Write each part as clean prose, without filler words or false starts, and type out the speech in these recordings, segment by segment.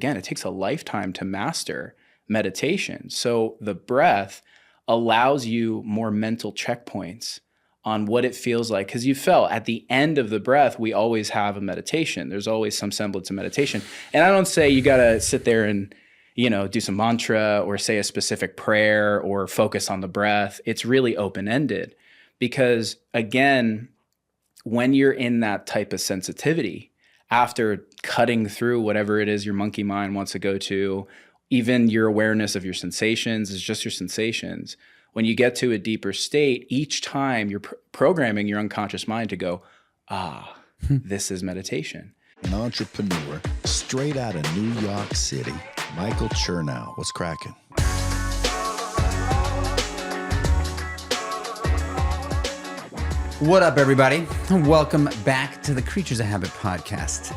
Again, it takes a lifetime to master meditation. So the breath allows you more mental checkpoints on what it feels like. Because you felt at the end of the breath, we always have a meditation. There's always some semblance of meditation. And I don't say you got to sit there and, do some mantra or say a specific prayer or focus on the breath. It's really open-ended because, again, when you're in that type of sensitivity, after cutting through whatever it is your monkey mind wants to go to, even your awareness of your sensations is just your sensations. When you get to a deeper state, each time you're programming your unconscious mind to go, this is meditation. An entrepreneur straight out of New York City, Michael Chernow. What's cracking? What up, everybody? Welcome back to the Kreatures of Habit Podcast.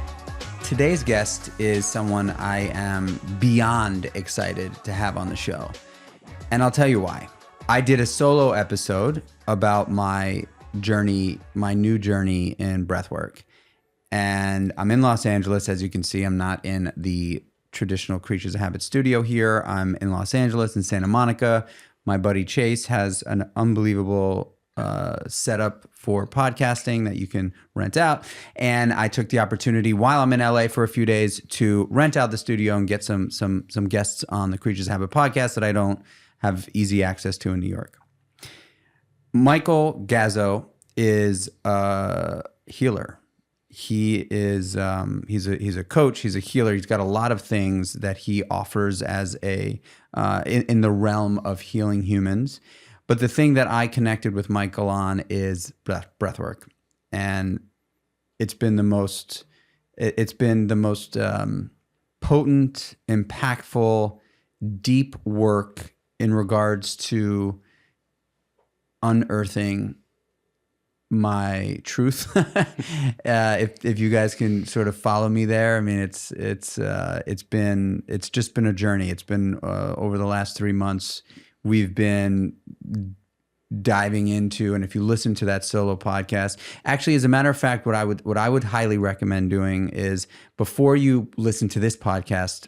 Today's guest is someone I am beyond excited to have on the show. And I'll tell you why. I did a solo episode about my journey, my new journey in breathwork. And I'm in Los Angeles. As you can see, I'm not in the traditional Kreatures of Habit studio here. I'm in Los Angeles, in Santa Monica. My buddy Chase has an unbelievable setup for podcasting that you can rent out. And I took the opportunity while I'm in LA for a few days to rent out the studio and get some guests on the Kreatures of Habit podcast that I don't have easy access to in New York. Michael Gazzo is a healer. He is he's a coach. He's a healer. He's got a lot of things that he offers as in the realm of healing humans. But the thing that I connected with Michael on is breathwork, and it's been the most potent, impactful, deep work in regards to unearthing my truth. If you guys can sort of follow me there, I mean, it's just been a journey. It's been over the last 3 months. We've been diving into, and if you listen to that solo podcast, actually, as a matter of fact, what I would highly recommend doing is, before you listen to this podcast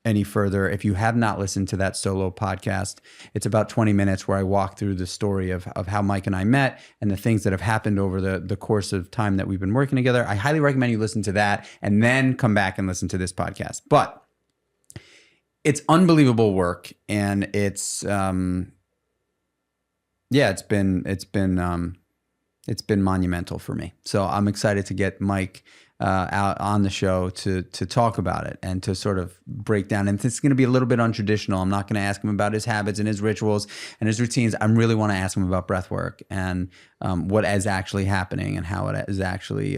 any further, if you have not listened to that solo podcast, it's about 20 minutes where I walk through the story of how Mike and I met and the things that have happened over the course of time that we've been working together. I highly recommend you listen to that and then come back and listen to this podcast. But it's unbelievable work, and it's been monumental for me. So I'm excited to get Mike out on the show to talk about it and to sort of break down. And it's going to be a little bit untraditional. I'm not going to ask him about his habits and his rituals and his routines. I really want to ask him about breath work and what is actually happening and how it is actually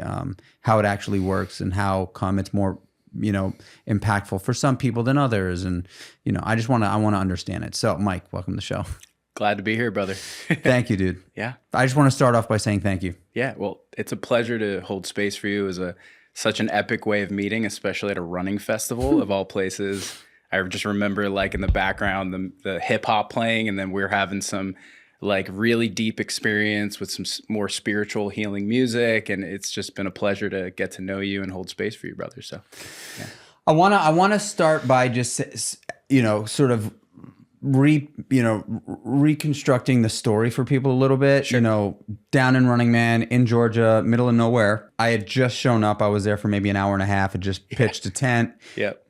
works and how come it's more impactful for some people than others. And, I want to understand it. So Mike, welcome to the show. Glad to be here, brother. Thank you, dude. Yeah. I just want to start off by saying thank you. Yeah. Well, it's a pleasure to hold space for you. As such an epic way of meeting, especially at a running festival of all places. I just remember, like, in the background, the hip hop playing, and then we're having some like really deep experience with some more spiritual healing music. And it's just been a pleasure to get to know you and hold space for you, brother. So, yeah. I want to start by just, sort of reconstructing the story for people a little bit. Sure. Down in Running Man in Georgia, middle of nowhere. I had just shown up. I was there for maybe an hour and a half. I just pitched a tent. Yep.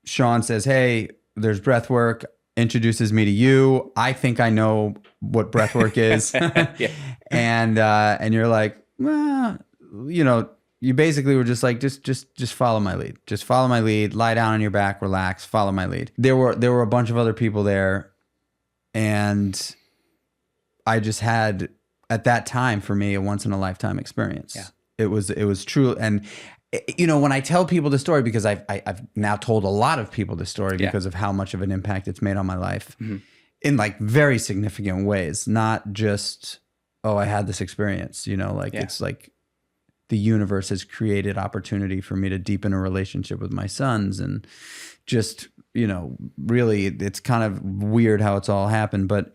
Sean says, "Hey, there's breath work." Introduces me to you. I think I know what breath work is. Yeah. And you're like, well, you basically were just like, just follow my lead. Just follow my lead. Lie down on your back, relax, follow my lead. There were a bunch of other people there, and I just had, at that time, for me, a once in a lifetime experience. Yeah. It was true. And when I tell people the story, because I've now told a lot of people the story because of how much of an impact it's made on my life, in like very significant ways, not just, I had this experience, it's like the universe has created opportunity for me to deepen a relationship with my sons, and just, really, it's kind of weird how it's all happened. But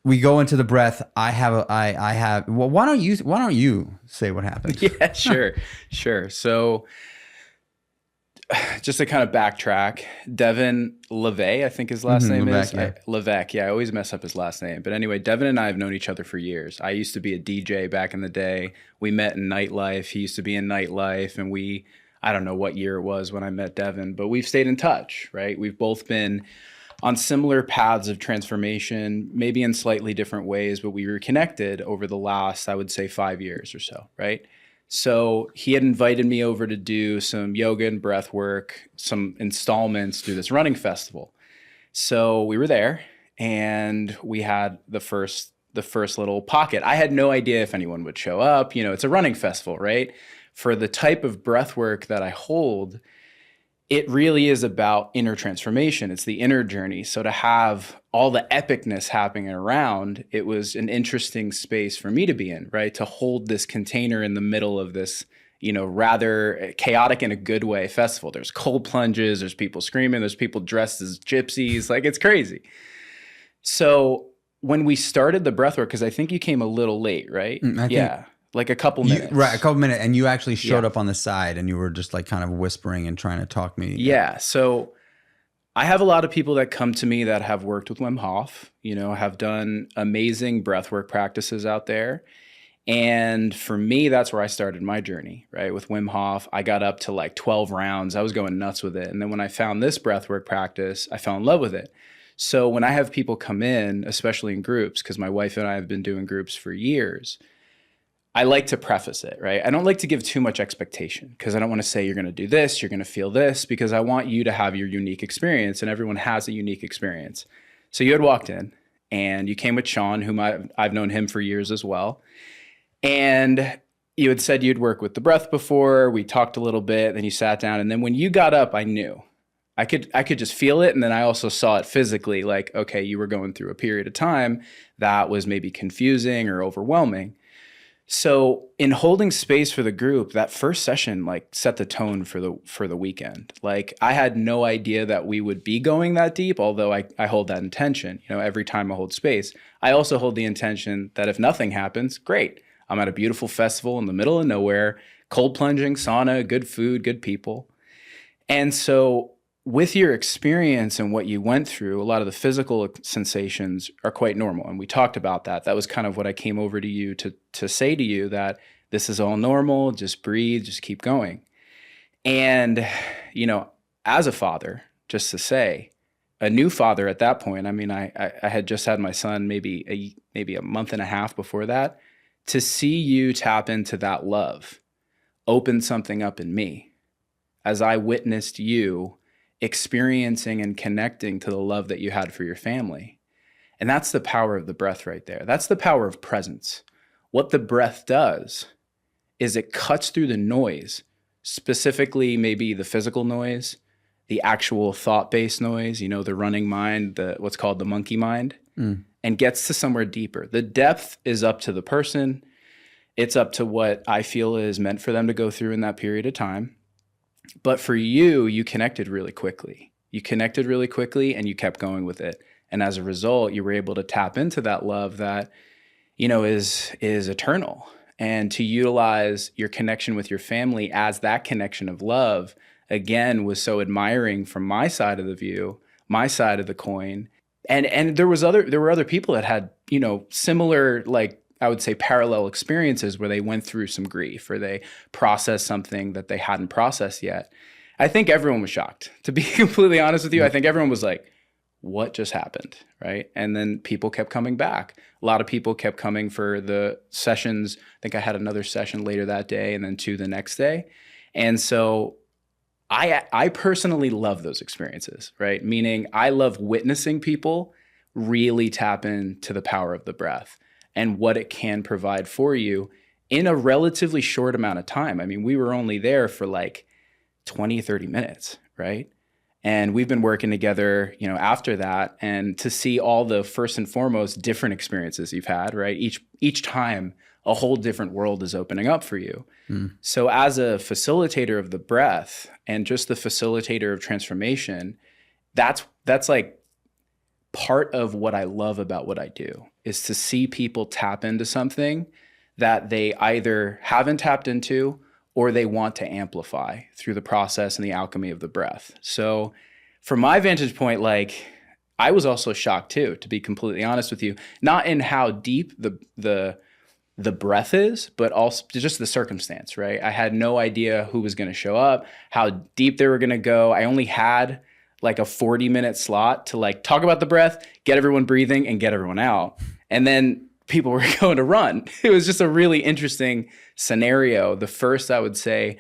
we go into the breath. Well, why don't you say what happened? Yeah, sure. So just to kind of backtrack, Devin LeVay, I think his last name Levesque, is. yeah. Levesque, yeah, I always mess up his last name. But anyway, Devin and I have known each other for years. I used to be a DJ back in the day. We met in nightlife. He used to be in nightlife. And I don't know what year it was when I met Devin, but we've stayed in touch, right? We've both been on similar paths of transformation, maybe in slightly different ways, but we were connected over the last, I would say, 5 years or so, right? So he had invited me over to do some yoga and breath work, some installments through this running festival. So we were there and we had the first little pocket. I had no idea if anyone would show up. You know, it's a running festival, right? For the type of breath work that I hold, it really is about inner transformation. It's the inner journey. So to have all the epicness happening around, it was an interesting space for me to be in, right? To hold this container in the middle of this, you know, rather chaotic in a good way festival. There's cold plunges, there's people screaming, there's people dressed as gypsies, like it's crazy. So when we started the breathwork, because I think you came a little late, right? Yeah. Like a couple minutes. Right, a couple minutes. And you actually showed up on the side and you were just like kind of whispering and trying to talk me. Yeah. So I have a lot of people that come to me that have worked with Wim Hof, you know, have done amazing breathwork practices out there. And for me, that's where I started my journey, right? With Wim Hof, I got up to like 12 rounds. I was going nuts with it. And then when I found this breathwork practice, I fell in love with it. So when I have people come in, especially in groups, because my wife and I have been doing groups for years, I like to preface it, right? I don't like to give too much expectation because I don't want to say you're going to do this, you're going to feel this, because I want you to have your unique experience, and everyone has a unique experience. So you had walked in and you came with Sean, whom I've known him for years as well. And you had said you'd worked with the breath before. We talked a little bit, then you sat down. And then when you got up, I knew. I could just feel it. And then I also saw it physically, like, okay, you were going through a period of time that was maybe confusing or overwhelming. So in holding space for the group, that first session like set the tone for the weekend. Like I had no idea that we would be going that deep, although I hold that intention. You know, every time I hold space, I also hold the intention that if nothing happens, great. I'm at a beautiful festival in the middle of nowhere, cold plunging, sauna, good food, good people. And so with your experience and what you went through, a lot of the physical sensations are quite normal. And we talked about that. That was kind of what I came over to you to say to you, that this is all normal, just breathe, just keep going. And, you know, as a father, just to say, a new father at that point, I mean, I had just had my son maybe a month and a half before that. To see you tap into that love opened something up in me as I witnessed you experiencing and connecting to the love that you had for your family. And that's the power of the breath right there. That's the power of presence. What the breath does is it cuts through the noise, specifically maybe the physical noise, the actual thought-based noise, you know, the running mind, what's called the monkey mind, and gets to somewhere deeper. The depth is up to the person. It's up to what I feel is meant for them to go through in that period of time. But for you, you connected really quickly. You connected really quickly and you kept going with it. And as a result, you were able to tap into that love that, you know, is eternal. And to utilize your connection with your family as that connection of love, again, was so admiring from my side of the view, my side of the coin. And there were other people that had, you know, similar, like, I would say parallel experiences where they went through some grief or they processed something that they hadn't processed yet. I think everyone was shocked. To be completely honest with you, I think everyone was like, what just happened, right? And then people kept coming back. A lot of people kept coming for the sessions. I think I had another session later that day and then 2 the next day. And so I personally love those experiences, right? Meaning I love witnessing people really tap into the power of the breath and what it can provide for you in a relatively short amount of time. I mean, we were only there for like 20, 30 minutes, right? And we've been working together, you know, after that, and to see all the first and foremost different experiences you've had, right? Each time a whole different world is opening up for you. So as a facilitator of the breath and just the facilitator of transformation, that's like part of what I love about what I do, is to see people tap into something that they either haven't tapped into or they want to amplify through the process and the alchemy of the breath. So from my vantage point, like, I was also shocked too, to be completely honest with you, not in how deep the breath is, but also just the circumstance, right? I had no idea who was going to show up, how deep they were going to go. I only had like a 40-minute slot to like talk about the breath, get everyone breathing, and get everyone out. And then people were going to run. It was just a really interesting scenario. The first, I would say,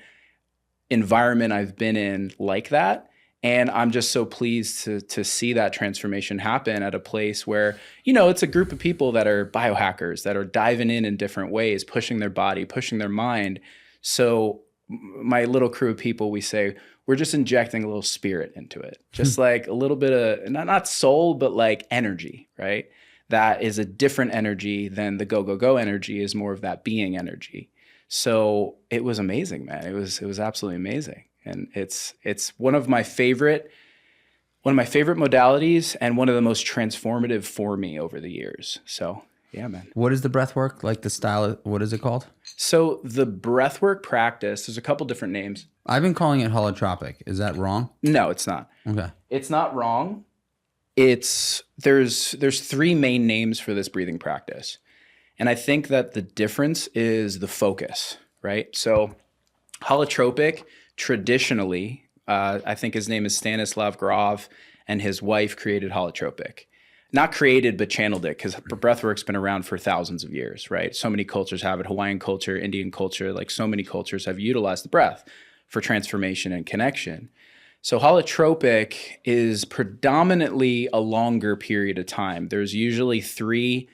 environment I've been in like that. And I'm just so pleased to see that transformation happen at a place where, you know, it's a group of people that are biohackers, that are diving in different ways, pushing their body, pushing their mind. So my little crew of people, we say, we're just injecting a little spirit into it. Just like a little bit of, not soul, but like energy, right? That is a different energy than the go energy, is more of that being energy. So it was amazing, man. It was absolutely amazing. And it's one of my favorite modalities and one of the most transformative for me over the years. So yeah, man. What is the breath work? Like the style, what is it called? So the breathwork practice, there's a couple different names. I've been calling it holotropic. Is that wrong? No, it's not. Okay. It's not wrong. There's three main names for this breathing practice. And I think that the difference is the focus, right? So holotropic, traditionally, I think his name is Stanislav Grof, and his wife created holotropic. Not created, but channeled it, because breathwork's been around for thousands of years, right? So many cultures have it. Hawaiian culture, Indian culture, like so many cultures have utilized the breath for transformation and connection. So holotropic is predominantly a longer period of time. There's usually 3/3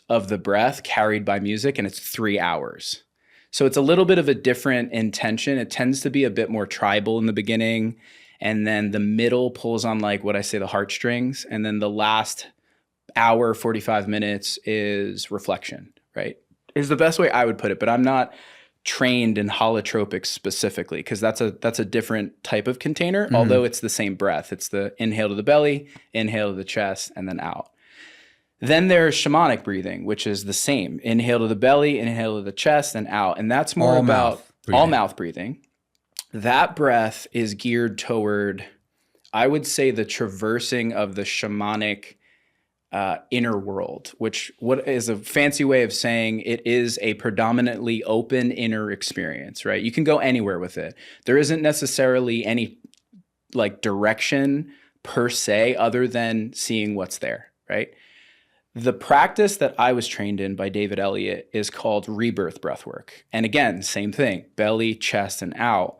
of the breath carried by music, and it's 3 hours. So it's a little bit of a different intention. It tends to be a bit more tribal in the beginning. And then the middle pulls on, like what I say, the heartstrings. And then the last hour, 45 minutes is reflection, right? Is the best way I would put it. But I'm not trained in holotropic specifically, because that's a different type of container, although it's the same breath. It's the inhale to the belly, inhale to the chest, and then out. Then there's shamanic breathing, which is the same. Inhale to the belly, inhale to the chest, and out. And that's more about all mouth breathing. That breath is geared toward, I would say, the traversing of the shamanic inner world, which what is a fancy way of saying it is a predominantly open inner experience, right? You can go anywhere with it. There isn't necessarily any like direction per se, other than seeing what's there, right? The practice that I was trained in by David Elliott is called rebirth breathwork. And again, same thing, belly, chest, and out.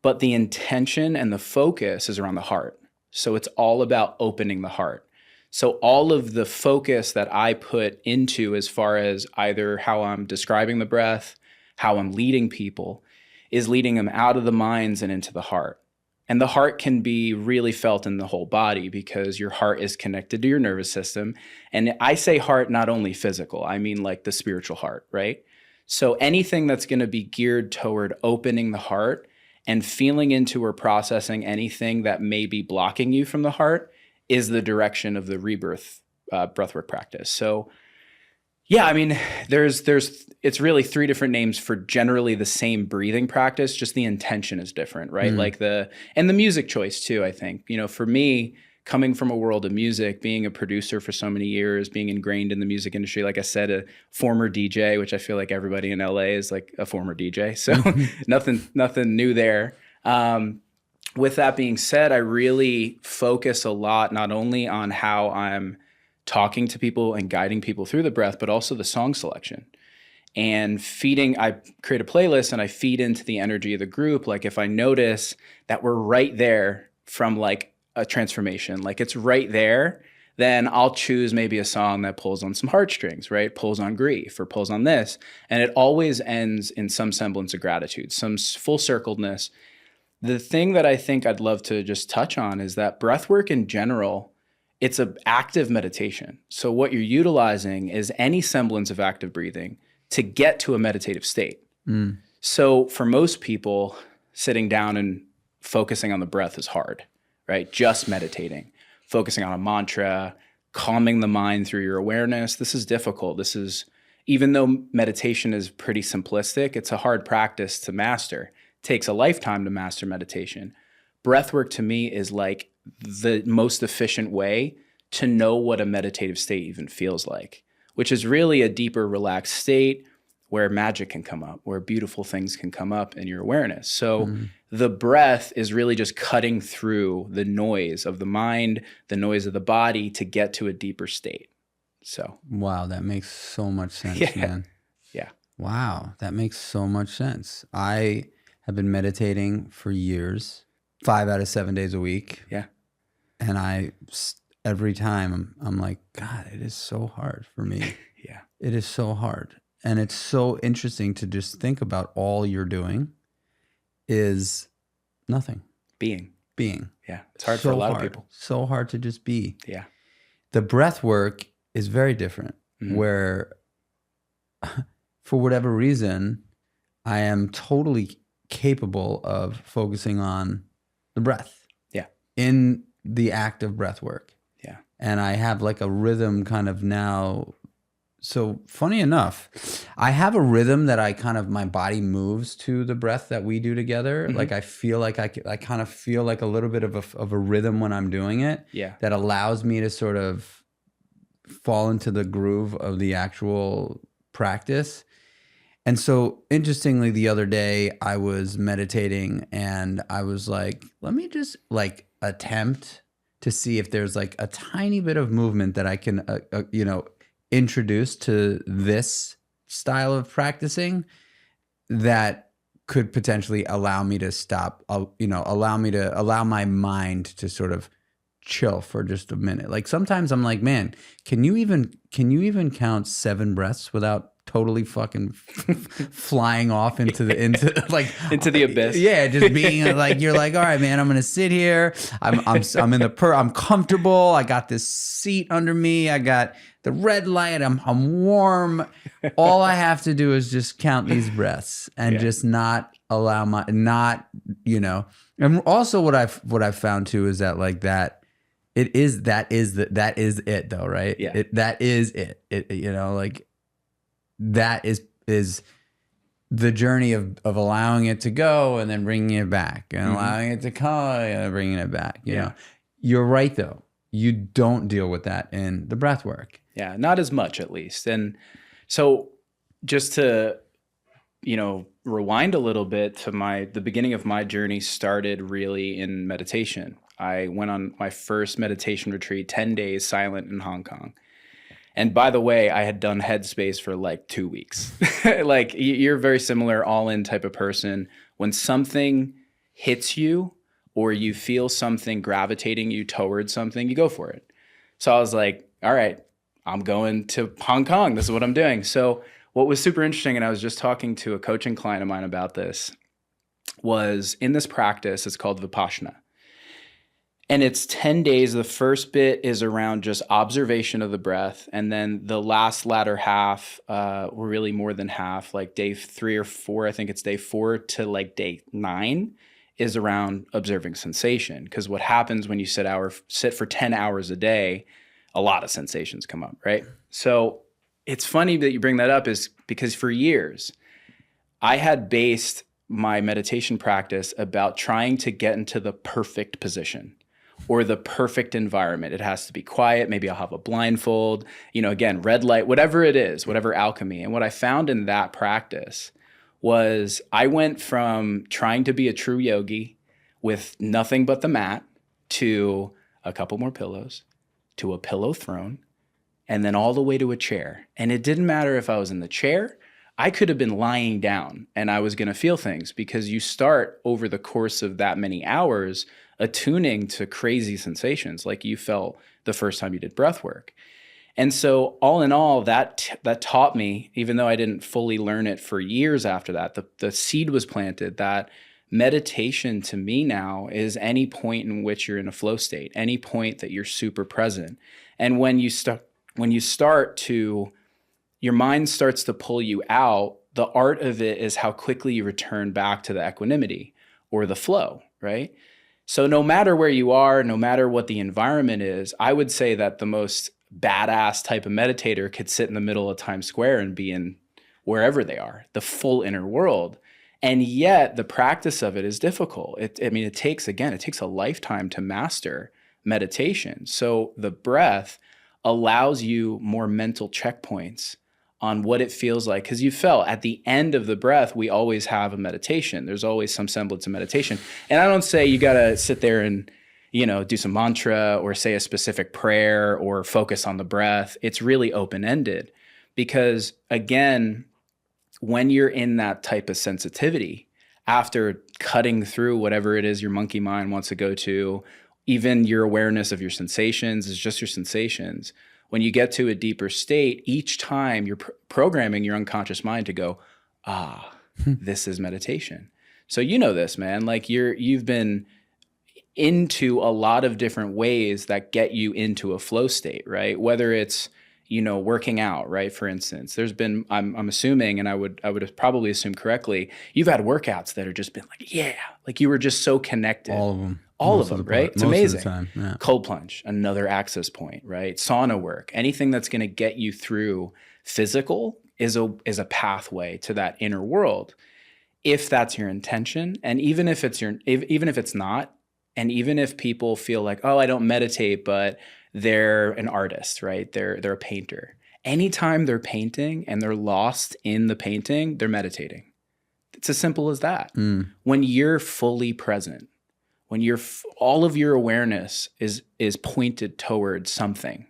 But the intention and the focus is around the heart. So it's all about opening the heart. So all of the focus that I put into, as far as either how I'm describing the breath, how I'm leading people, is leading them out of the minds and into the heart. And the heart can be really felt in the whole body, because your heart is connected to your nervous system. And I say heart, not only physical, I mean like the spiritual heart, right? So anything that's going to be geared toward opening the heart and feeling into or processing anything that may be blocking you from the heart is the direction of the rebirth breathwork practice. So yeah, I mean, it's really 3 different names for generally the same breathing practice, just the intention is different, right? Like the music choice too, I think. You know, for me, coming from a world of music, being a producer for so many years, being ingrained in the music industry, like I said, a former DJ, which I feel like everybody in LA is like a former DJ. So nothing new there. With that being said, I really focus a lot, not only on how I'm talking to people and guiding people through the breath, but also the song selection and I create a playlist and I feed into the energy of the group. Like if I notice that we're right there from like a transformation, like it's right there, then I'll choose maybe a song that pulls on some heartstrings, right? Pulls on grief or pulls on this. And it always ends in some semblance of gratitude, some full circledness. The thing that I think I'd love to just touch on is that breathwork in general, it's an active meditation. So what you're utilizing is any semblance of active breathing to get to a meditative state. So for most people, sitting down and focusing on the breath is hard, right? Just meditating, focusing on a mantra, calming the mind through your awareness. This is difficult. This is even though meditation is pretty simplistic, it's a hard practice to master. It takes a lifetime to master meditation. Breathwork to me is like the most efficient way to know what a meditative state even feels like, which is really a deeper, relaxed state where magic can come up, where beautiful things can come up in your awareness. So the breath is really just cutting through the noise of the mind, the noise of the body to get to a deeper state. So wow, that makes so much sense, Yeah. man. yeah, Wow, that makes so much sense. I have been meditating for years, 5 out of 7 days a week. yeah, And every time I'm like, God, it is so hard for me. yeah, It is so hard. And it's so interesting to just think about all you're doing is nothing, being. being. Yeah, it's hard for a lot of people. So hard to just be. Yeah. The breath work is very different, where for whatever reason, I am totally capable of focusing on the breath. Yeah. In the act of breath work. Yeah. And I have like a rhythm kind of now. So funny enough, I have a rhythm that I kind of, my body moves to the breath that we do together. Like I feel like I kind of feel like a little bit of a rhythm when I'm doing it. Yeah. That allows me to sort of fall into the groove of the actual practice. And so interestingly, the other day I was meditating and I was like, let me just like attempt to see if there's like a tiny bit of movement that I can, introduce to this style of practicing that could potentially allow me to stop, allow my mind to sort of chill for just a minute. Like sometimes I'm like, man, can you even count 7 breaths without totally fucking flying off into the abyss? Yeah, just being like, you're like, all right, man, I'm gonna sit here. I'm comfortable. I got this seat under me. I got the red light. I'm warm. All I have to do is just count these breaths and just not allow And also what I've found too is that like that. That is it though, right? Yeah. That is it. That is the journey of allowing it to go and then bringing it back and allowing it to come and bringing it back. You know, you're right though. You don't deal with that in the breath work. Yeah, not as much at least. And so just to, rewind a little bit to the beginning of my journey started really in meditation. I went on my first meditation retreat, 10 days silent in Hong Kong. And by the way, I had done Headspace for like 2 weeks. Like you're a very similar all-in type of person. When something hits you or you feel something gravitating you towards something, you go for it. So I was like, all right, I'm going to Hong Kong. This is what I'm doing. So what was super interesting, and I was just talking to a coaching client of mine about this, was in this practice, it's called Vipassana. And it's 10 days. The first bit is around just observation of the breath. And then the latter half, or really more than half, like day 3 or 4, I think it's day 4 to like day 9, is around observing sensation. Because what happens when you sit for 10 hours a day, a lot of sensations come up, right? So it's funny that you bring that up is because for years, I had based my meditation practice about trying to get into the perfect position or the perfect environment. It has to be quiet. Maybe I'll have a blindfold, again, red light, whatever it is, whatever alchemy. And what I found in that practice was I went from trying to be a true yogi with nothing but the mat to a couple more pillows, to a pillow throne, and then all the way to a chair. And it didn't matter if I was in the chair. I could have been lying down and I was going to feel things because you start over the course of that many hours attuning to crazy sensations like you felt the first time you did breath work. And so all in all, that taught me, even though I didn't fully learn it for years after that, the seed was planted that meditation to me now is any point in which you're in a flow state, any point that you're super present. And when you start to, your mind starts to pull you out, the art of it is how quickly you return back to the equanimity or the flow, right? So no matter where you are, no matter what the environment is, I would say that the most badass type of meditator could sit in the middle of Times Square and be in wherever they are, the full inner world. And yet the practice of it is difficult. It takes a lifetime to master meditation. So the breath allows you more mental checkpoints on what it feels like. Because you felt at the end of the breath, we always have a meditation. There's always some semblance of meditation. And I don't say you got to sit there and, do some mantra or say a specific prayer or focus on the breath. It's really open-ended because, again, when you're in that type of sensitivity, after cutting through whatever it is your monkey mind wants to go to, even your awareness of your sensations is just your sensations. When you get to a deeper state, each time you're programming your unconscious mind to go, this is meditation. So this, man, like you've been into a lot of different ways that get you into a flow state, right? Whether it's, working out, right? For instance, there's been, I'm assuming, and I would probably assume correctly, you've had workouts that are just been like you were just so connected. All of them. All of them, right? It's amazing. Most of the time, yeah. Cold plunge, another access point, right? Sauna work, anything that's going to get you through physical is a pathway to that inner world. If that's your intention, and even if it's not, and even if people feel like, I don't meditate, but they're an artist, right? They're a painter. Anytime they're painting and they're lost in the painting, they're meditating. It's as simple as that. When you're fully present, when all of your awareness is pointed towards something,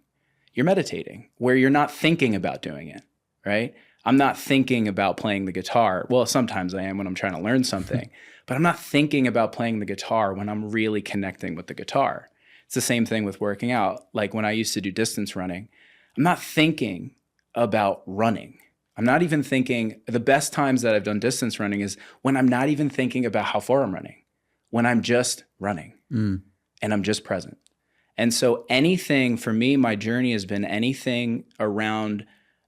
you're meditating, where you're not thinking about doing it, right? I'm not thinking about playing the guitar. Well, sometimes I am when I'm trying to learn something, but I'm not thinking about playing the guitar when I'm really connecting with the guitar. It's the same thing with working out. Like when I used to do distance running, I'm not thinking about running. I'm not even thinking, the best times that I've done distance running is when I'm not even thinking about how far I'm running, when I'm just running and I'm just present. And so anything for me, my journey has been anything around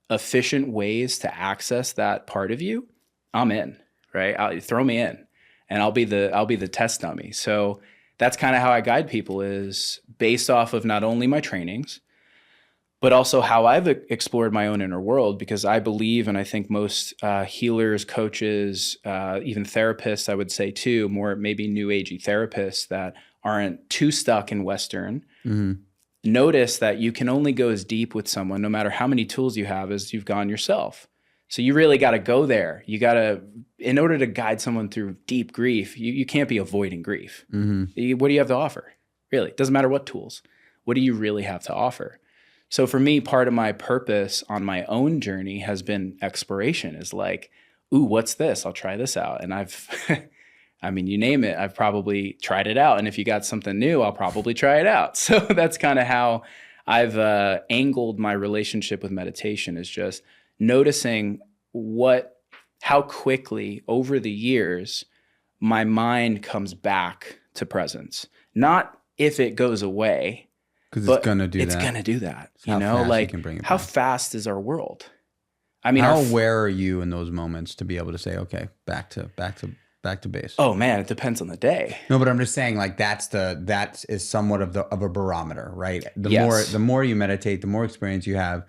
efficient ways to access that part of you. I'm in, right? Throw me in and I'll be the test dummy. So that's kind of how I guide people, is based off of not only my trainings, but also how I've explored my own inner world, because I believe, and I think most healers, coaches, even therapists, I would say too, more maybe new agey therapists that aren't too stuck in Western, notice that you can only go as deep with someone, no matter how many tools you have, as you've gone yourself. So you really got to go there. You got to, in order to guide someone through deep grief, you can't be avoiding grief. What do you have to offer? Really, it doesn't matter what tools. What do you really have to offer? So for me, part of my purpose on my own journey has been exploration, is like, ooh, what's this? I'll try this out. And you name it, I've probably tried it out. And if you got something new, I'll probably try it out. So that's kind of how I've angled my relationship with meditation, is just noticing how quickly over the years my mind comes back to presence. Not if it goes away, because it's going to do that. It's going to do that. How fast is our world? How aware are you in those moments to be able to say, okay, back to base? Oh man, it depends on the day. No, but I'm just saying, like, that is somewhat of a barometer, right? The more you meditate, the more experience you have.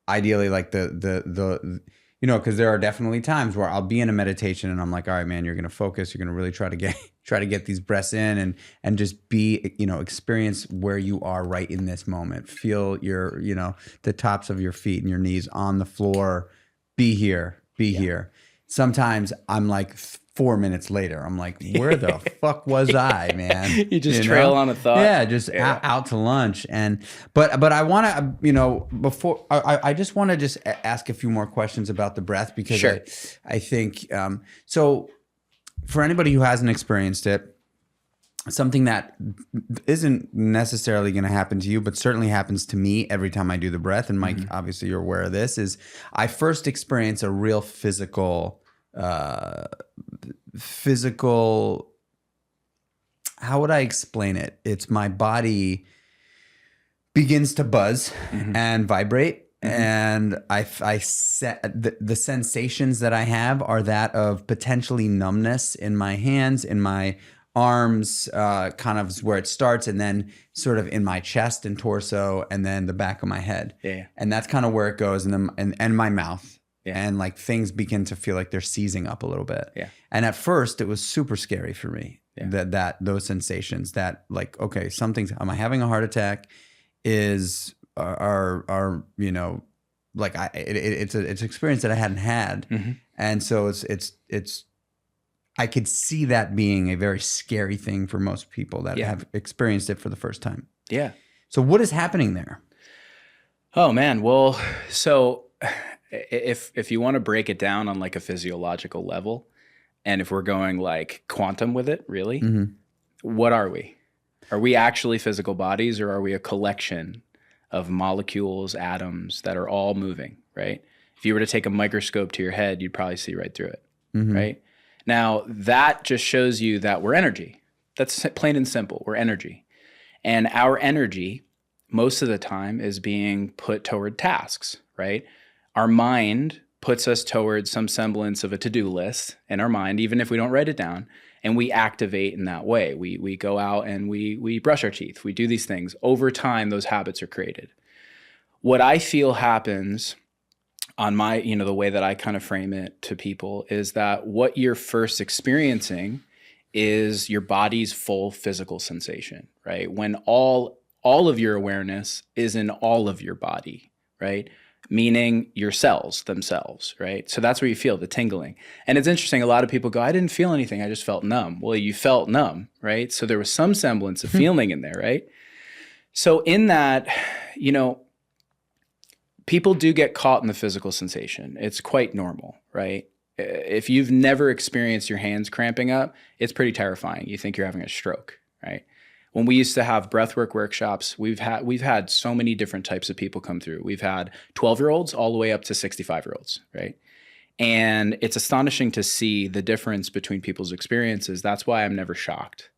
Ideally, like because there are definitely times where I'll be in a meditation and I'm like, all right, man, you're going to focus. You're going to really try to get these breaths in and just be, experience where you are right in this moment. Feel your, the tops of your feet and your knees on the floor. Be here. Sometimes I'm like 4 minutes later, I'm like, where the fuck was I, man? You just trail on a thought. Yeah, just out to lunch. But I want to, before I just want to just ask a few more questions about the breath, because sure. I think, so for anybody who hasn't experienced it, something that isn't necessarily going to happen to you, but certainly happens to me every time I do the breath. And Mike, obviously you're aware of this, is I first experience a real physical, how would I explain it? It's my body begins to buzz and vibrate. And the sensations that I have are that of potentially numbness in my hands, in my arms kind of is where it starts, and then sort of in my chest and torso, and then the back of my head. Yeah. And that's kind of where it goes, and then and my mouth. Yeah. And like things begin to feel like they're seizing up a little bit. Yeah. And at first it was super scary for me. Yeah. That those sensations that like, okay, am I having a heart attack? Are you know, like it's an experience that I hadn't had. Mm-hmm. And so it's I could see that being a very scary thing for most people that have experienced it for the first time. Yeah. So what is happening there? Oh man. Well, so if you want to break it down on like a physiological level, and if we're going like quantum with it, really, what are we? Are we actually physical bodies, or are we a collection of molecules, atoms that are all moving, right? If you were to take a microscope to your head, you'd probably see right through it, right? Now, that just shows you that we're energy. That's plain and simple. We're energy. And our energy, most of the time, is being put toward tasks, right? Our mind puts us towards some semblance of a to-do list in our mind, even if we don't write it down, and we activate in that way. We go out and we brush our teeth. We do these things. Over time, those habits are created. What I feel happens on my, the way that I kind of frame it to people is that what you're first experiencing is your body's full physical sensation, right? When all of your awareness is in all of your body, right? Meaning your cells themselves, right? So that's where you feel the tingling. And it's interesting, a lot of people go, I didn't feel anything, I just felt numb. Well, you felt numb, right? So there was some semblance of feeling in there, right? So in that, people do get caught in the physical sensation. It's quite normal, right? If you've never experienced your hands cramping up, it's pretty terrifying. You think you're having a stroke, right? When we used to have breathwork workshops, we've had so many different types of people come through. We've had 12-year-olds all the way up to 65-year-olds, right? And it's astonishing to see the difference between people's experiences. That's why I'm never shocked.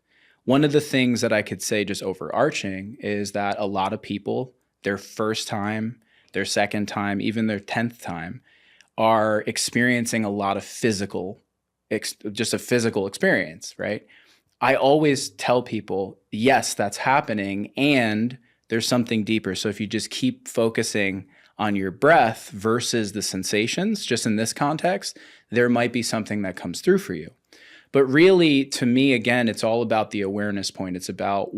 One of the things that I could say just overarching is that a lot of people, their first time, their second time, even their 10th time, are experiencing a lot of just a physical experience, right? I always tell people, yes, that's happening, and there's something deeper. So if you just keep focusing on your breath versus the sensations, just in this context, there might be something that comes through for you. But really, to me, again, it's all about the awareness point. It's about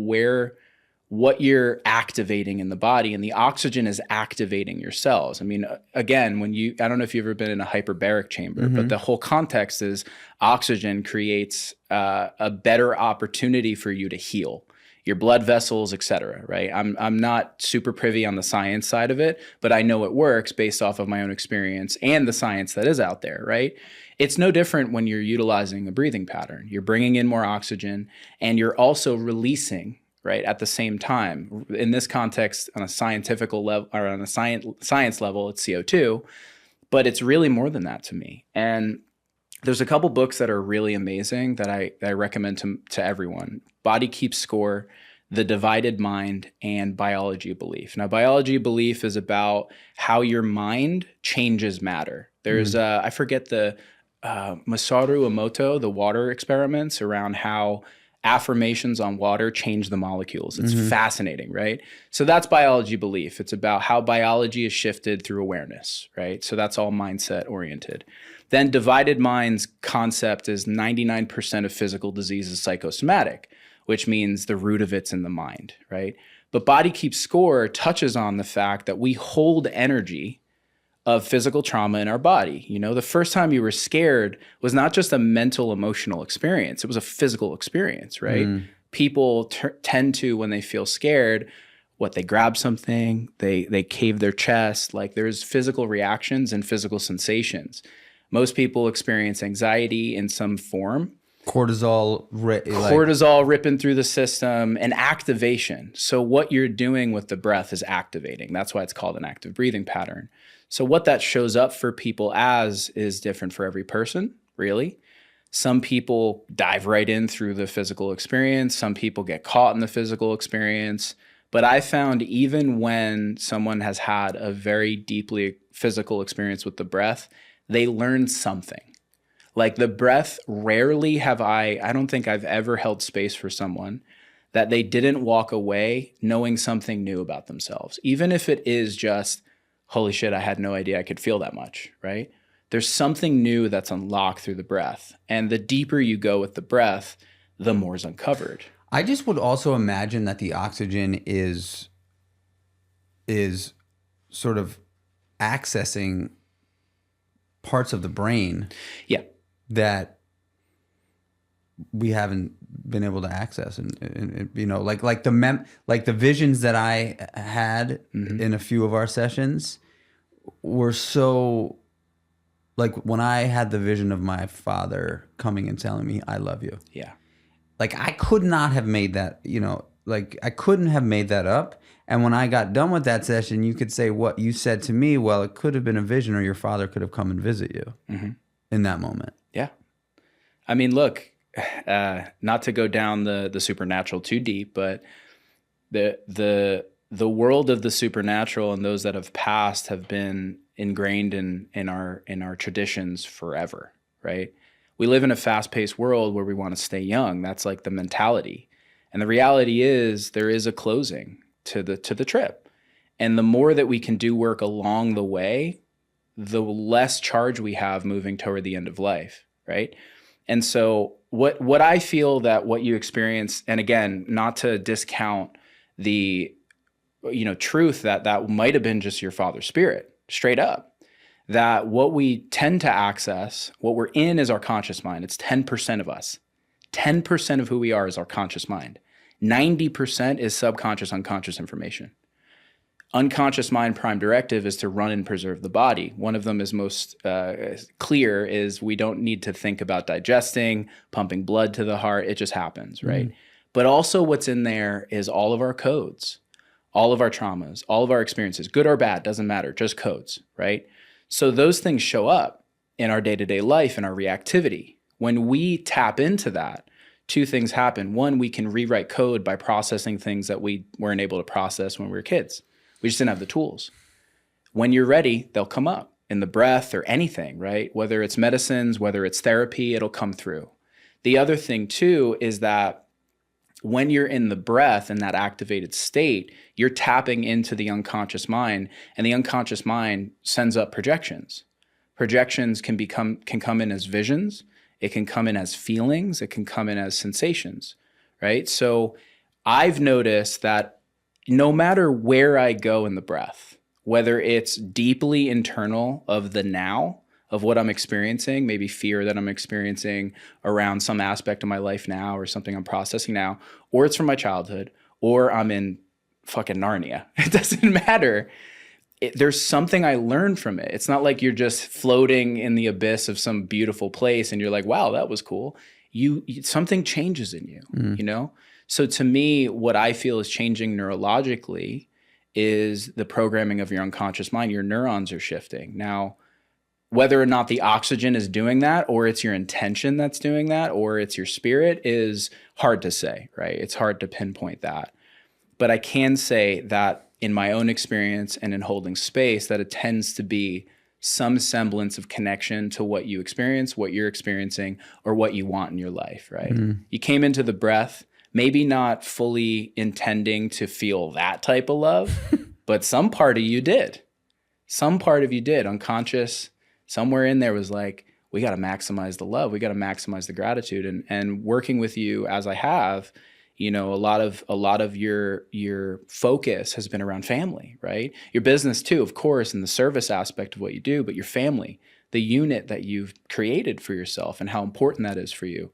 what you're activating in the body, and the oxygen is activating your cells. I mean, again, I don't know if you've ever been in a hyperbaric chamber, but the whole context is oxygen creates a better opportunity for you to heal your blood vessels, et cetera, right? I'm not super privy on the science side of it, but I know it works based off of my own experience and the science that is out there, right? It's no different when you're utilizing a breathing pattern. You're bringing in more oxygen, and you're also releasing, right, at the same time. In this context, on a scientific level, or on a science level, it's CO2, but it's really more than that to me. And there's a couple books that are really amazing that I recommend to everyone. Body Keeps Score, The Divided Mind, and Biology of Belief. Now, Biology of Belief is about how your mind changes matter. There's, I forget the Masaru Emoto, the water experiments around how affirmations on water change the molecules. It's fascinating, right? So that's biology belief. It's about how biology is shifted through awareness, right? So that's all mindset oriented. Then divided mind's concept is 99% of physical disease is psychosomatic, which means the root of it's in the mind, right? But Body Keeps Score touches on the fact that we hold energy of physical trauma in our body. The first time you were scared was not just a mental, emotional experience. It was a physical experience, right? People tend to, when they feel scared, they grab something, they cave their chest. Like, there's physical reactions and physical sensations. Most people experience anxiety in some form. Cortisol ripping through the system, and activation. So what you're doing with the breath is activating. That's why it's called an active breathing pattern. So what that shows up for people as is different for every person, really. Some people dive right in through the physical experience. Some people get caught in the physical experience. But I found even when someone has had a very deeply physical experience with the breath, they learn something. Like the breath, rarely have I don't think I've ever held space for someone that they didn't walk away knowing something new about themselves. Even if it is just, holy shit, I had no idea I could feel that much, right? There's something new that's unlocked through the breath. And the deeper you go with the breath, the more is uncovered. I just would also imagine that the oxygen is sort of accessing parts of the brain Yeah. that we haven't been able to access, and you know, like the visions that I had in a few of our sessions were so, like when I had the vision of my father coming and telling me I love you. Yeah. Like I could not have made that, you know, like I couldn't have made that up. And when I got done with that session, you could say what you said to me, well, it could have been a vision, or your father could have come and visit you in that moment. Yeah. I mean, look, not to go down the supernatural too deep, but the world of the supernatural and those that have passed have been ingrained in our traditions forever, right? We live in a fast-paced world where we want to stay young. That's like the mentality. And the reality is there is a closing to the trip. And the more that we can do work along the way, the less charge we have moving toward the end of life, right? And so what I feel that what you experience, and again, not to discount the truth that might have been just your father's spirit, straight up, that what we tend to access, what we're in is our conscious mind. It's 10% of us. 10% of who we are is our conscious mind. 90% is subconscious, unconscious information. Unconscious mind prime directive is to run and preserve the body. One of them is most clear is we don't need to think about digesting, pumping blood to the heart. It just happens, right? But also what's in there is all of our codes, all of our traumas, all of our experiences, good or bad, doesn't matter, just codes, right? So those things show up in our day-to-day life and our reactivity. When we tap into that, two things happen. One, we can rewrite code by processing things that we weren't able to process when we were kids. We just didn't have the tools. When you're ready, they'll come up in the breath or anything, right? Whether it's medicines, whether it's therapy, it'll come through. The other thing too is that when you're in the breath in that activated state, you're tapping into the unconscious mind, and the unconscious mind sends up projections. Projections can come in as visions. It can come in as feelings. It can come in as sensations, right? So I've noticed that no matter where I go in the breath, whether it's deeply internal of the now, of what I'm experiencing, maybe fear that I'm experiencing around some aspect of my life now or something I'm processing now, or it's from my childhood, or I'm in fucking Narnia. It doesn't matter. There's something I learned from it. It's not like you're just floating in the abyss of some beautiful place and you're like, wow, that was cool. Something changes in you, you know? So to me, what I feel is changing neurologically is the programming of your unconscious mind. Your neurons are shifting. Now, whether or not the oxygen is doing that, or it's your intention that's doing that, or it's your spirit is hard to say, right? It's hard to pinpoint that. But I can say that in my own experience and in holding space, that it tends to be some semblance of connection to what you experience, what you're experiencing, or what you want in your life, right? You came into the breath, maybe not fully intending to feel that type of love, but some part of you did. Some part of you did, unconscious. Somewhere in there was like, we got to maximize the love. We got to maximize the gratitude. And working with you as I have, you know, a lot of your focus has been around family, right? Your business too, of course, and the service aspect of what you do, but your family, the unit that you've created for yourself and how important that is for you.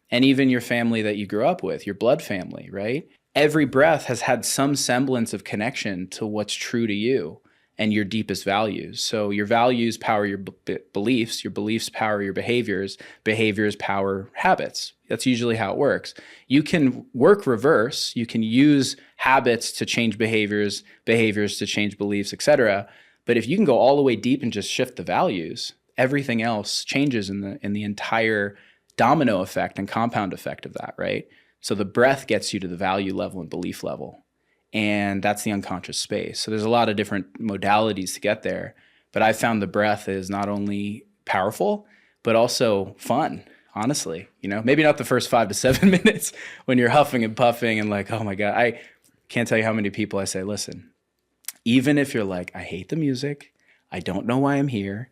And even your family that you grew up with, your blood family, right? Every breath has had some semblance of connection to what's true to you and your deepest values. So your values power your beliefs power your behaviors power habits. That's usually how it works. You can work reverse. You can use habits to change behaviors to change beliefs, etc. But if you can go all the way deep and just shift the values, everything else changes in the entire domino effect and compound effect of that, right? So the breath gets you to the value level and belief level. And that's the unconscious space. So there's a lot of different modalities to get there. But I found the breath is not only powerful, but also fun, honestly. Maybe not the first 5 to 7 minutes when you're huffing and puffing and like, oh my God. I can't tell you how many people I say, listen, even if you're like, I hate the music, I don't know why I'm here,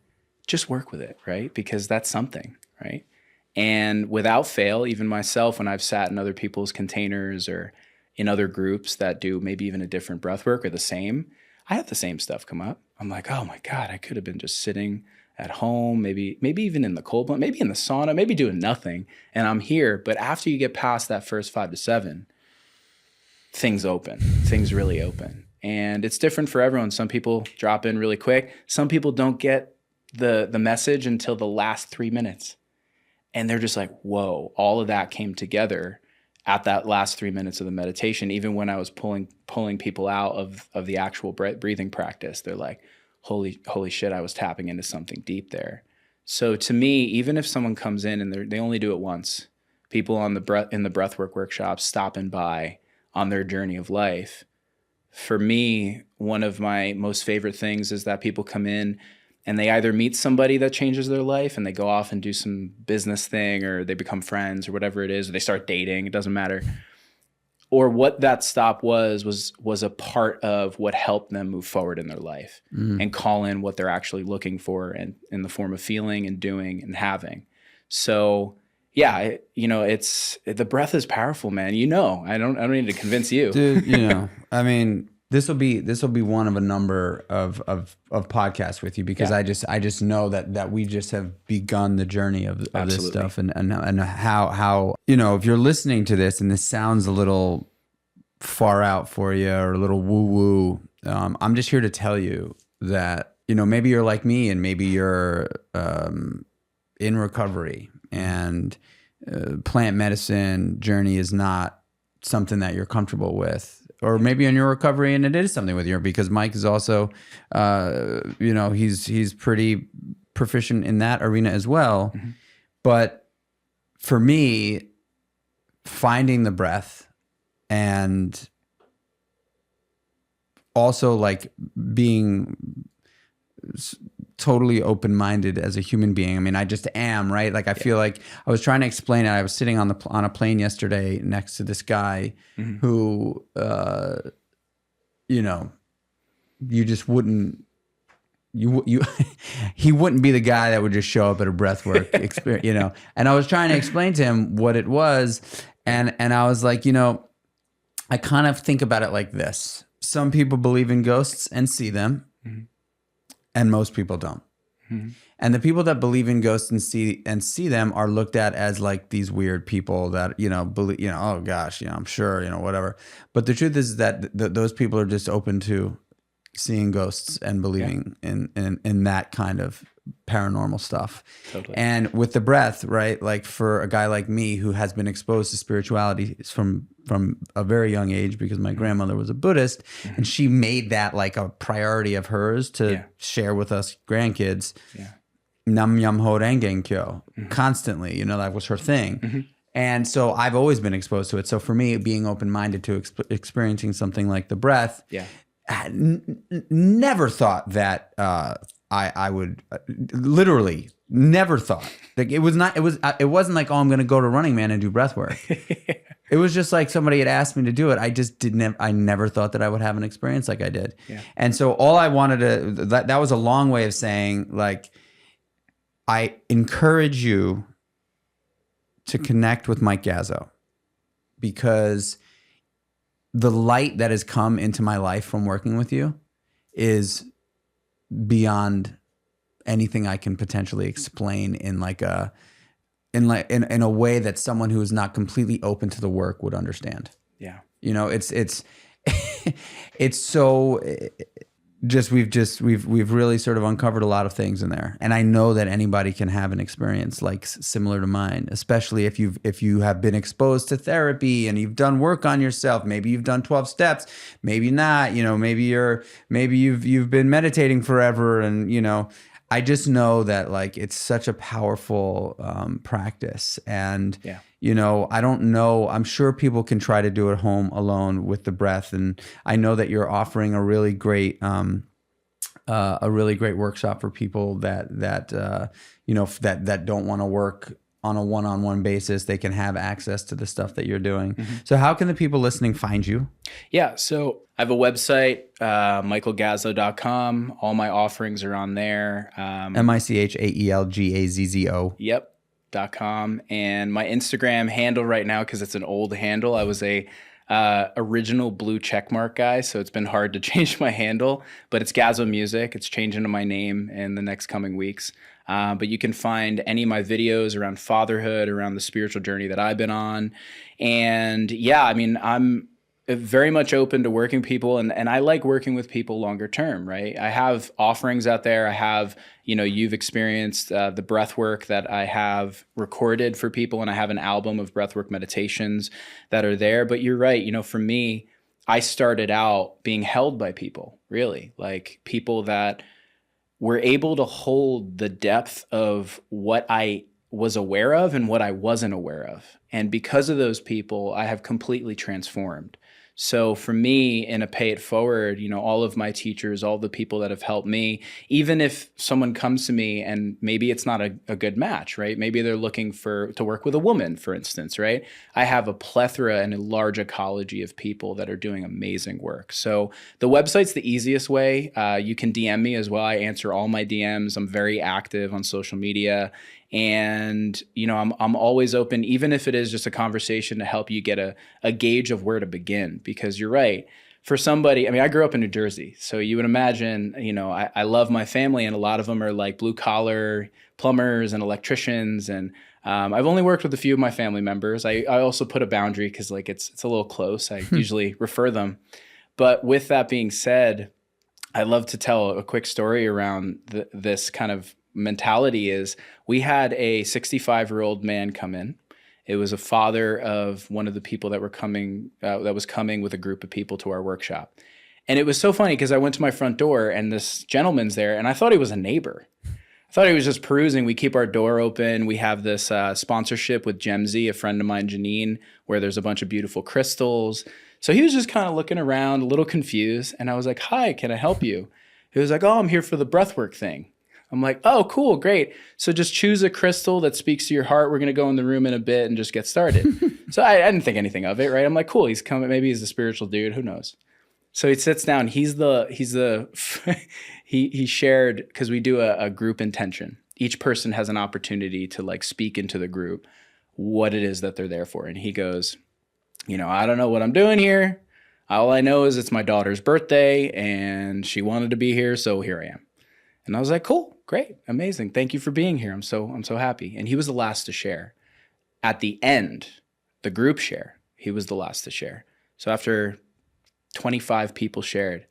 just work with it, right? Because that's something, right? And without fail, even myself, when I've sat in other people's containers or in other groups that do maybe even a different breath work or the same, I have the same stuff come up. I'm like, oh my God, I could have been just sitting at home, maybe even in the cold plunge, maybe in the sauna, maybe doing nothing, and I'm here. But after you get past that first 5 to 7, things open, things really open. And it's different for everyone. Some people drop in really quick. Some people don't get the message until the last 3 minutes. And they're just like, whoa, all of that came together at that last 3 minutes of the meditation. Even when I was pulling people out of the actual breathing practice, they're like, holy shit, I was tapping into something deep there. So to me, even if someone comes in and they only do it once, people in the breathwork workshops stopping by on their journey of life, for me, one of my most favorite things is that people come in and they either meet somebody that changes their life and they go off and do some business thing, or they become friends or whatever it is, or they start dating, it doesn't matter. Or what that stop was a part of what helped them move forward in their life and call in what they're actually looking for and in the form of feeling and doing and having. So yeah, it's the breath is powerful, man. I don't need to convince you. Dude, I mean, this will be one of a number of podcasts with you, because I just know that we just have begun the journey of this stuff, and how if you're listening to this and this sounds a little far out for you or a little woo woo, I'm just here to tell you that maybe you're like me and maybe you're in recovery, and plant medicine journey is not something that you're comfortable with. Or maybe in your recovery, and it is something with you, because Mike is also, he's pretty proficient in that arena as well. Mm-hmm. But for me, finding the breath and also like being totally open-minded as a human being. I mean, I just am, right? Like I feel like I was trying to explain it. I was sitting on a plane yesterday next to this guy who, you just wouldn't, he wouldn't be the guy that would just show up at a breathwork experience, And I was trying to explain to him what it was, and I was like, I kind of think about it like this: some people believe in ghosts and see them. Mm-hmm. And most people don't. Mm-hmm. And the people that believe in ghosts and see them are looked at as like these weird people that, believe, oh gosh, I'm sure, whatever. But the truth is that those people are just open to seeing ghosts and believing in that kind of paranormal stuff. Totally. And with the breath, right? Like for a guy like me who has been exposed to spirituality from a very young age, because my grandmother was a Buddhist, and she made that like a priority of hers to share with us grandkids. Yeah. Nam Yam Ho Rengen Kyo constantly, that was her thing. Mm-hmm. And so I've always been exposed to it. So for me, being open-minded to experiencing something like the breath, I never thought that I would literally never thought. Like it wasn't like, oh, I'm going to go to Running Man and do breath work. It was just like somebody had asked me to do it. I never thought that I would have an experience like I did. Yeah. And so all I wanted that was a long way of saying, like, I encourage you to connect with Mike Gazzo, because the light that has come into my life from working with you is beyond anything I can potentially explain in a way that someone who is not completely open to the work would understand. Yeah. It's so we've really sort of uncovered a lot of things in there. And I know that anybody can have an experience like similar to mine, especially if you have been exposed to therapy and you've done work on yourself. Maybe you've done 12 steps, maybe not, maybe you've been meditating forever. And, I just know that like, it's such a powerful practice. And, I don't know, I'm sure people can try to do it home alone with the breath. And I know that you're offering a really great a really great workshop for people that don't want to work on a one-on-one basis. They can have access to the stuff that you're doing. So how can the people listening find you? Yeah. So I have a website, michaelgazzo.com. All my offerings are on there. MICHAELGAZZO. Yep. .com. And my Instagram handle right now, because it's an old handle, I was a original blue checkmark guy, so it's been hard to change my handle, but it's Gazzo Music. It's changing to my name in the next coming weeks. But you can find any of my videos around fatherhood, around the spiritual journey that I've been on. And yeah, I mean, I'm very much open to working people, and I like working with people longer term, right? I have offerings out there. I have, you've experienced the breath work that I have recorded for people, and I have an album of breathwork meditations that are there. But you're right, for me, I started out being held by people, really, like people that were able to hold the depth of what I was aware of and what I wasn't aware of. And because of those people, I have completely transformed. So for me, in a pay it forward, all of my teachers, all the people that have helped me, even if someone comes to me and maybe it's not a good match, right? Maybe they're looking to work with a woman, for instance, right? I have a plethora and a large ecology of people that are doing amazing work. So the website's the easiest way. You can DM me as well. I answer all my DMs. I'm very active on social media. And, I'm always open, even if it is just a conversation to help you get a gauge of where to begin, because you're right. For somebody, I grew up in New Jersey, so you would imagine, I love my family, and a lot of them are like blue collar plumbers and electricians. And I've only worked with a few of my family members. I also put a boundary because it's a little close. I usually refer them. But with that being said, I love to tell a quick story around this kind of mentality. Is we had a 65-year-old man come in. It was a father of one of the people that was coming with a group of people to our workshop. And it was so funny because I went to my front door and this gentleman's there, and I thought he was a neighbor. I thought he was just perusing. We keep our door open. We have this sponsorship with Gemsy, a friend of mine, Janine, where there's a bunch of beautiful crystals. So he was just kind of looking around, a little confused. And I was like, "Hi, can I help you?" He was like, "Oh, I'm here for the breathwork thing." I'm like, "Oh, cool, great. So just choose a crystal that speaks to your heart. We're going to go in the room in a bit and just get started." So I didn't think anything of it, right? I'm like, cool, he's coming. Maybe he's a spiritual dude. Who knows? So he sits down. He shared, because we do a group intention. Each person has an opportunity to speak into the group what it is that they're there for. And he goes, "I don't know what I'm doing here. All I know is it's my daughter's birthday and she wanted to be here. So here I am." And I was like, "Cool, great, amazing. Thank you for being here. I'm so happy." And he was the last to share. At the end, the group share, he was the last to share. So after 25 people shared,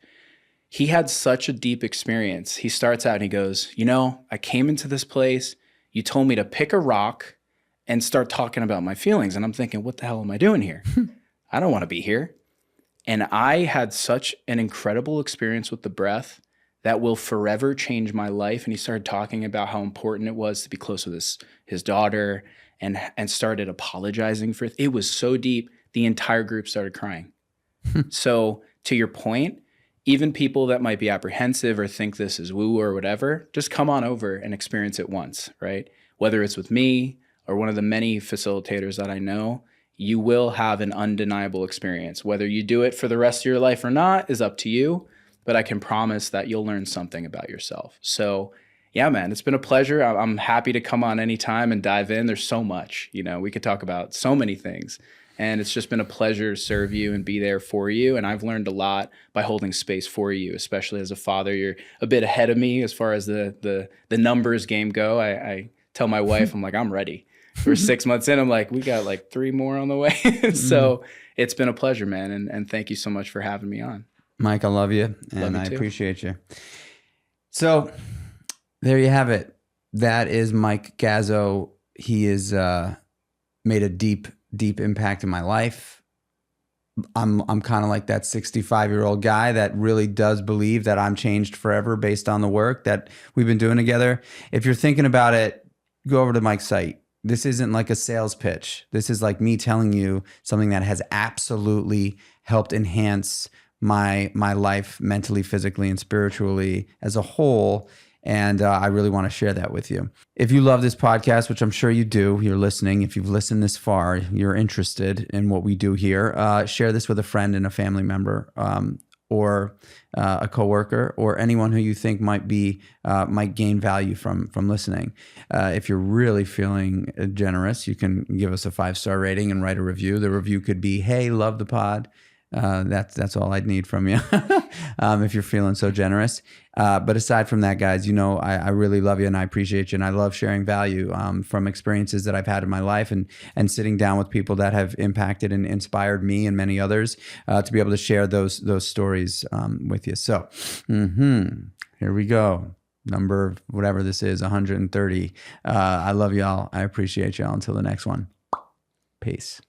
he had such a deep experience. He starts out and he goes, "I came into this place. You told me to pick a rock and start talking about my feelings." And I'm thinking, what the hell am I doing here? I don't want to be here. And I had such an incredible experience with the breath that will forever change my life. And he started talking about how important it was to be close with his daughter, and started apologizing for it. It was so deep, the entire group started crying. So to your point, even people that might be apprehensive or think this is woo or whatever, just come on over and experience it once, right? Whether it's with me or one of the many facilitators that I know, you will have an undeniable experience. Whether you do it for the rest of your life or not is up to you. But I can promise that you'll learn something about yourself. So yeah, man, it's been a pleasure. I'm happy to come on anytime and dive in. There's so much, we could talk about so many things. And it's just been a pleasure to serve you and be there for you. And I've learned a lot by holding space for you, especially as a father. You're a bit ahead of me as far as the numbers game go. I tell my wife, I'm like, I'm ready. We're 6 months in. I'm like, we got 3 more on the way. So it's been a pleasure, man. And thank you so much for having me on. Mike, I love you, and I appreciate you. So there you have it. That is Mike Gazzo. He has made a deep impact in my life. I'm kind of like that 65-year-old guy that really does believe that I'm changed forever based on the work that we've been doing together. If you're thinking about it, go over to Mike's site. This isn't like a sales pitch. This is like me telling you something that has absolutely helped enhance my life mentally, physically, and spiritually as a whole. And I really want to share that with you. If you love this podcast, which I'm sure you do, you're listening. If you've listened this far, you're interested in what we do here. Share this with a friend and a family member, or a coworker, or anyone who you think might gain value from listening. If you're really feeling generous, you can give us a 5-star rating and write a review. The review could be, "Hey, love the pod." That's all I'd need from you if you're feeling so generous. But aside from that, guys, I really love you and I appreciate you, and I love sharing value from experiences that I've had in my life, and sitting down with people that have impacted and inspired me and many others to be able to share those stories with you. So here we go. Number whatever this is, 130. I love y'all. I appreciate y'all. Until the next one. Peace.